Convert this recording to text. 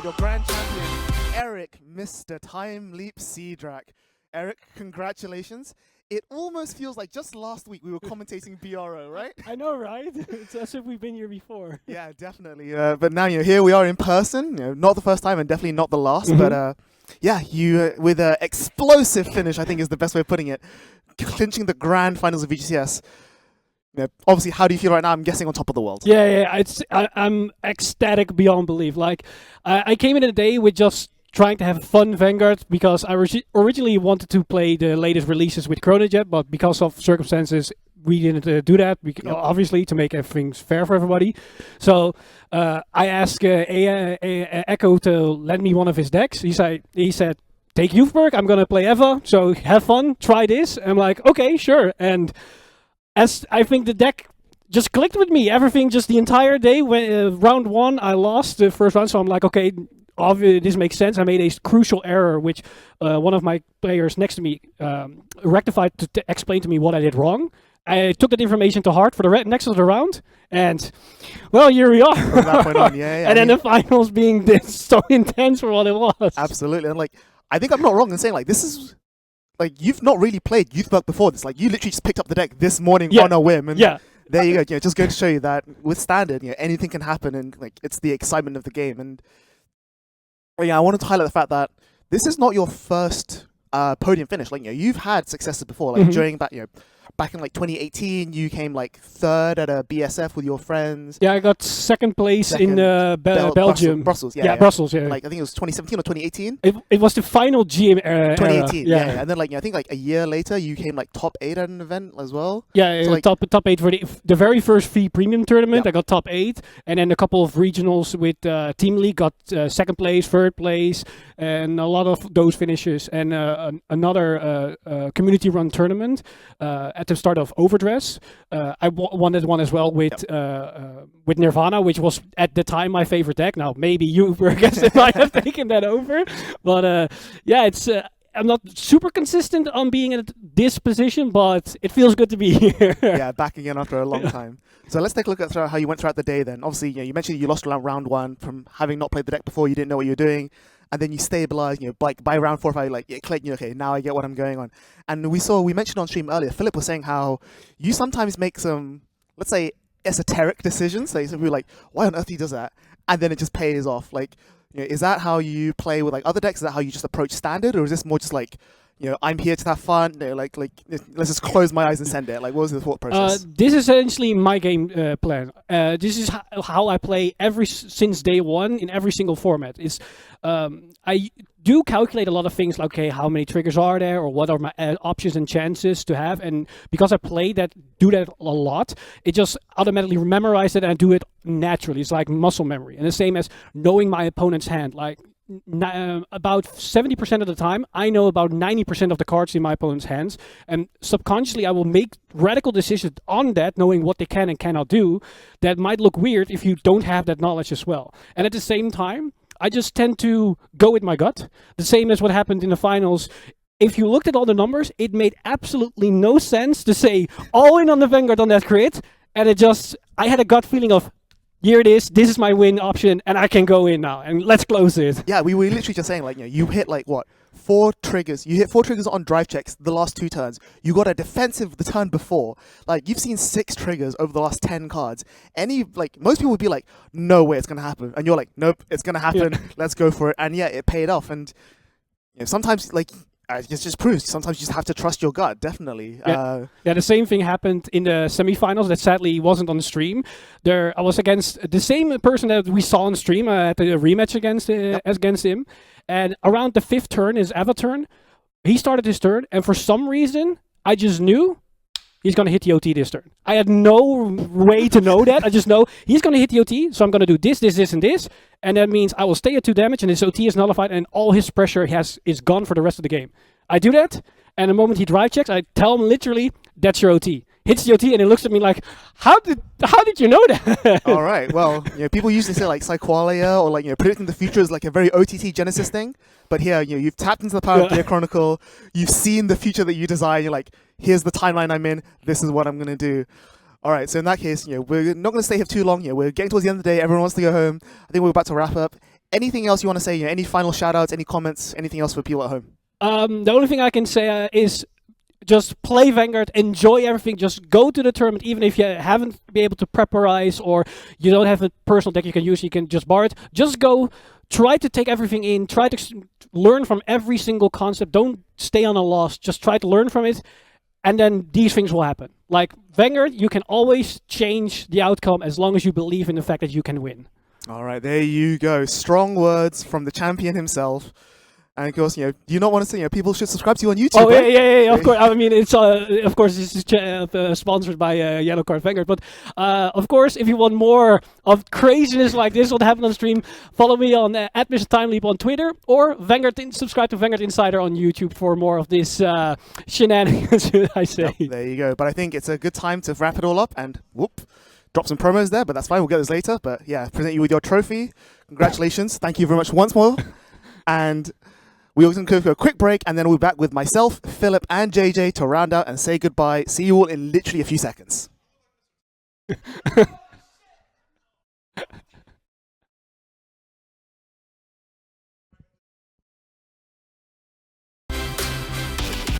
your grand champion, Erik, Mr. Timeleap Seedrak. Erik, congratulations. It almost feels like just last week we were commentating BRO, right? I know, right? It's as if we've been here before. Yeah, definitely. But now here we are in person. Not the first time and definitely not the last. Mm-hmm. But yeah, you with an explosive finish, I think is the best way of putting it, clinching the grand finals of VGCS. Obviously, how do you feel right now? I'm guessing on top of the world. Yeah. I'm ecstatic beyond belief. Like, I came in a day with just trying to have fun Vanguard because I originally wanted to play the latest releases with ChronoJet, but because of circumstances, we didn't do that. Obviously, to make everything fair for everybody. So I asked Echo to lend me one of his decks. He said, take Youthberg, I'm going to play Eva, so have fun, try this. I'm like, okay, sure. And as I think the deck just clicked with me, everything just the entire day. When round one, I lost the first round, so I'm like, okay, obviously this makes sense. I made a crucial error, which one of my players next to me rectified to explain to me what I did wrong. I took that information to heart for the next of the round, and well, here we are. From that point on, yeah. And then the finals being so intense for what it was. Absolutely, and I think I'm not wrong in saying this is. You've not really played Youthberg before this. You literally just picked up the deck this morning on a whim. And there you go. Just going to show you that with Standard, anything can happen. And it's the excitement of the game. And I wanted to highlight the fact that this is not your first podium finish. You've had successes before. During that, back in 2018, you came third at a BSF with your friends. Yeah, I got second place in Belgium. Brussels, Brussels, yeah. I think it was 2017 or 2018. It was the final GM era. 2018, yeah. And then I think a year later, you came top 8 at an event as well. Yeah, so top 8 for the very first free premium tournament. I got top 8, and then a couple of regionals with Timeleap got second place, third place, and a lot of those finishes, and another community-run tournament at the start of Overdress. I won that one as well with Nirvana, which was at the time my favorite deck. Now maybe you might have taken that over, but it's. I'm not super consistent on being at this position, but it feels good to be here. Yeah, back again after a long time. So let's take a look at how you went throughout the day then. Obviously, you mentioned you lost round one from having not played the deck before, you didn't know what you were doing, and then you stabilized, by round 4 or 5, it clicked, okay, now I get what I'm going on. And we mentioned on stream earlier, Philip was saying how you sometimes make some, let's say, esoteric decisions. So some people were like, why on earth he does that? And then it just pays off. Is that how you play with other decks? Is that how you just approach Standard, or is this more just I'm here to have fun? Let's just close my eyes and send it. What was the thought process? This is essentially my game plan. This is how I play since day one in every single format. I do calculate a lot of things like, okay, how many triggers are there, or what are my options and chances to have, and because I do that a lot, it just automatically memorizes it and I do it naturally. It's like muscle memory, and the same as knowing my opponent's hand. About 70% of the time, I know about 90% of the cards in my opponent's hands, and subconsciously I will make radical decisions on that, knowing what they can and cannot do, that might look weird if you don't have that knowledge as well. And at the same time, I just tend to go with my gut. The same as what happened in the finals. If you looked at all the numbers, it made absolutely no sense to say all in on the Vanguard on that grid, and I had a gut feeling of, here it is, this is my win option, and I can go in now, and let's close it. Yeah, we were literally just saying, you hit, 4 triggers. You hit 4 triggers on drive checks the last 2 turns. You got a defensive the turn before. You've seen 6 triggers over the last 10 cards. Most people would be like, no way it's going to happen. And you're like, nope, it's going to happen. Yeah. Let's go for it. And yeah, it paid off. And sometimes, it just proves sometimes you just have to trust your gut, definitely. Yeah, the same thing happened in the semifinals that sadly wasn't on the stream. I was against the same person that we saw on stream at the rematch against him. And around the 5th turn, his Eva turn, he started his turn, and for some reason, I just knew he's going to hit the OT this turn. I had no way to know that. I just know he's going to hit the OT, so I'm going to do this, and this. And that means I will stay at 2 damage, and his OT is nullified, and all his pressure is gone for the rest of the game. I do that, and the moment he drive checks, I tell him literally, that's your OT. Hits the OT, and he looks at me like, how did you know that? All right. Well, people usually say Psyqualia or predicting the future is a very OTT Genesis thing. But here, you've tapped into the power of Gear Chronicle. You've seen the future that you desire. You're like, here's the timeline I'm in. This is what I'm gonna do. All right, so in that case, we're not going to stay here too long. We're getting towards the end of the day. Everyone wants to go home. I think we're about to wrap up. Anything else you want to say? Any final shout-outs, any comments, anything else for people at home? The only thing I can say is just play Vanguard, enjoy everything. Just go to the tournament, even if you haven't been able to preparize or you don't have a personal deck you can use, you can just borrow it. Just go, try to take everything in, try to learn from every single concept. Don't stay on a loss, just try to learn from it, and then these things will happen. Like Vanguard, you can always change the outcome as long as you believe in the fact that you can win. All right, there you go. Strong words from the champion himself. And of course, do you not want to say, people should subscribe to you on YouTube? Oh, right? yeah, of course. I mean, it's of course this is sponsored by Yellow Card Vanguard. But of course, if you want more of craziness like this, what happened on stream, follow me on Mr. Timeleap on Twitter, or subscribe to Vanguard Insider on YouTube for more of this shenanigans. I say. Yep, there you go. But I think it's a good time to wrap it all up and drop some promos there. But that's fine. We'll get those later. But yeah, present you with your trophy. Congratulations. Thank you very much once more. And we're going to go a quick break, and then we'll be back with myself, Philip, and JJ to round out and say goodbye. See you all in literally a few seconds.